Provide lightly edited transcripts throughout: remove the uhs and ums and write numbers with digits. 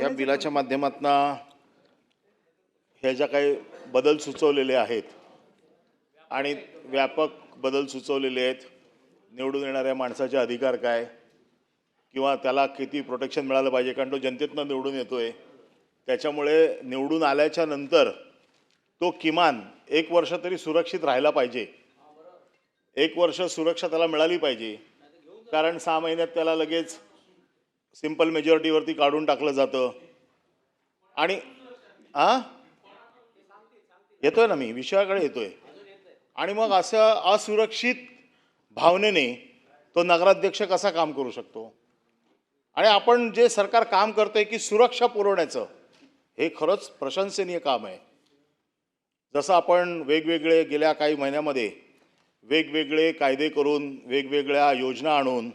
या बिलाच्या माध्यमातून ह्या ज्या काही बदल सुचवलेले आहेत आणि व्यापक बदल सुचवलेले आहेत, निवडून येणाऱ्या माणसाचे अधिकार काय किंवा त्याला किती प्रोटेक्शन मिळालं पाहिजे, कारण तो जनतेतनं निवडून येतोय, त्याच्यामुळे निवडून आल्याच्या नंतर तो किमान 1 वर्ष तरी सुरक्षित राहायला पाहिजे. 1 वर्ष सुरक्षा त्याला मिळाली पाहिजे, कारण 6 महिन्यात त्याला लगेच सिंपल मेजॉरिटीवरती काढून टाकलं जातं. आणि येतोय ना, मी विषयाकडे येतोय. आणि मग असं असुरक्षित भावनेने तो नगराध्यक्ष कसा काम करू शकतो? आणि आपण जे सरकार काम करतंय की सुरक्षा पुरवण्याचं, हे खरंच प्रशंसनीय काम आहे. जसं आपण वेगवेगळे गेल्या काही महिन्यामध्ये वेगवेगळे कायदे करून वेगवेगळ्या योजना आणून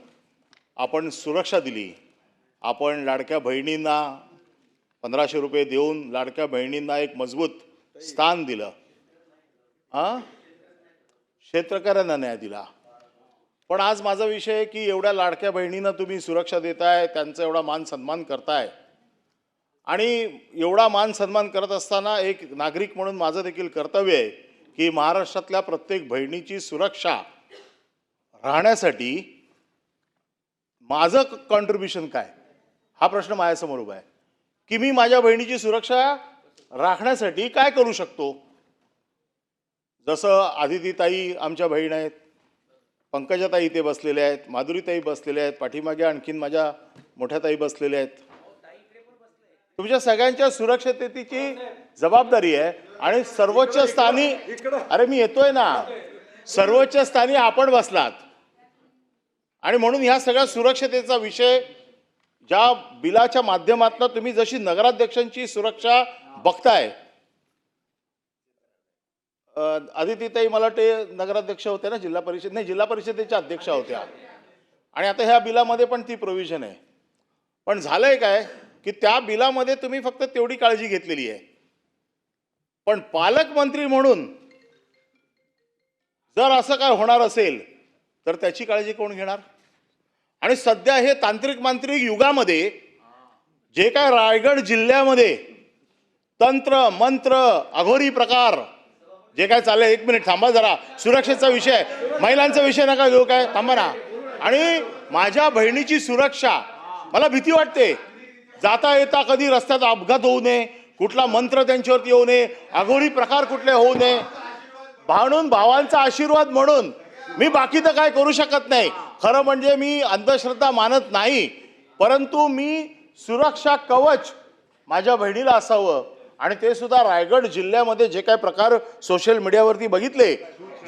आपण सुरक्षा दिली. आपण लाडक्या बहिणींना 1500 रुपये देऊन लाडक्या बहिणींना एक मजबूत स्थान दिलं. शेतकऱ्यांना न्याय दिला. पण आज माझा विषय आहे की एवढ्या लाडक्या बहिणींना तुम्ही सुरक्षा देताय, त्यांचा एवढा मान सन्मान करताय, आणि एवढा मान सन्मान करत असताना एक नागरिक म्हणून माझं देखील कर्तव्य आहे की महाराष्ट्रातल्या प्रत्येक बहिणीची सुरक्षा राहण्यासाठी माझं कॉन्ट्रीब्युशन काय, हा प्रश्न माझ्यासमोर उभा आहे की मी माझ्या बहिणीची सुरक्षा राखण्यासाठी काय करू शकतो. जसं आदितीताई आमच्या बहीण आहेत, पंकजाताई इथे बसलेल्या आहेत, माधुरीताई बसलेल्या आहेत, पाठीमागे आणखीन माझ्या मोठ्या ताई बसलेल्या आहेत. तुमच्या सगळ्यांच्या सुरक्षिततेची जबाबदारी आहे. आणि सर्वोच्च स्थानी, अरे मी येतोय ना, सर्वोच्च स्थानी आपण बसलात. आणि म्हणून ह्या सगळ्या सुरक्षतेचा विषय ज्या बिलाच्या माध्यमातून तुम्ही जशी नगराध्यक्षांची सुरक्षा बघताय, आदितीताई मला ते नगराध्यक्ष होते ना, जिल्हा परिषद नाही, जिल्हा परिषदेच्या अध्यक्षा होत्या. आणि आता ह्या बिलामध्ये पण ती प्रोव्हिजन आहे. पण झालंय काय की त्या बिलामध्ये तुम्ही फक्त तेवढी काळजी घेतलेली आहे, पण पालकमंत्री म्हणून जर असं काय होणार असेल तर त्याची काळजी कोण घेणार? आणि सध्या हे तांत्रिक मांत्रिक युगामध्ये जे काय रायगड जिल्ह्यामध्ये तंत्र मंत्र अघोरी प्रकार जे काय चाललंय, 1 मिनिट थांबा जरा, सुरक्षेचा विषय, महिलांचा विषय नका घेऊ, काय थांबा ना. आणि माझ्या बहिणीची सुरक्षा, मला भीती वाटते, जाता येता कधी रस्त्यात अपघात होऊ नये, कुठला मंत्र त्यांच्यावरती येऊ नये, अघोरी प्रकार कुठले होऊ नये. म्हणून भावांचा आशीर्वाद म्हणून मी बाकी तर काय करू शकत नाही. खरं म्हणजे मी अंधश्रद्धा मानत नाही, परंतु मी सुरक्षा कवच माझ्या बहिणीला असावं. आणि ते सुद्धा रायगड जिल्ह्यामध्ये जे काय प्रकार सोशल मीडियावरती बघितले,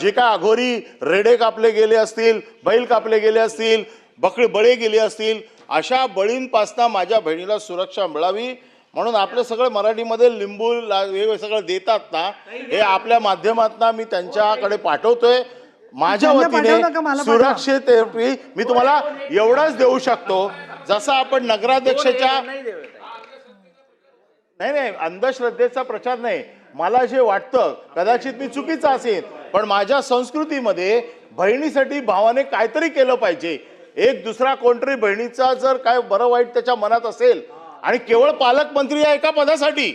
जे काय अघोरी रेडे कापले गेले असतील, बैल कापले गेले असतील, बळे गेले असतील, अशा बळींपासना माझ्या बहिणीला सुरक्षा मिळावी म्हणून आपलं सगळं मराठीमध्ये लिंबू हे सगळं देतात ना, हे आपल्या माध्यमातून मी त्यांच्याकडे पाठवतोय. माझ्या वतीने सुरक्षेसाठी मी तुम्हाला एवढंच देऊ शकतो, जसं आपण नगराध्यक्षाच्या नाही अंधश्रद्धेचा प्रचार नाही. मला जे वाटतं कदाचित मी चुकीचं असेल, पण माझ्या संस्कृतीमध्ये बहिणीसाठी भावाने काहीतरी केलं पाहिजे. एक दुसरा कोणतरी बहिणीचा जर काय बरं वाईट त्याच्या मनात असेल आणि केवळ पालकमंत्री या एका पदासाठी,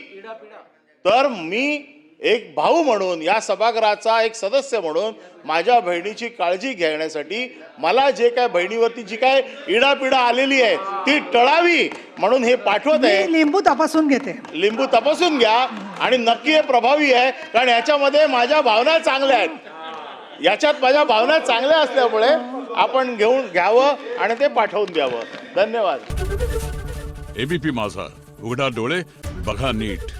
तर मी एक भाऊ म्हणून, या सभागृहाचा एक सदस्य म्हणून माझ्या बहिणीची काळजी घेण्यासाठी मला जे काय बहिणीवरती जी काय इडापिडा आलेली आहे ती टळावी म्हणून हे पाठवत आहे. लिंबू तपासून घेते, लिंबू तपासून घ्या. आणि नक्की हे प्रभावी आहे, कारण याच्यामध्ये माझ्या भावना चांगल्या आहेत. याच्यात माझ्या भावना चांगल्या असल्यामुळे आपण घ्यावं आणि ते पाठवून द्यावं. धन्यवाद. एबीपी माझा, उघडा डोळे बघा नीट.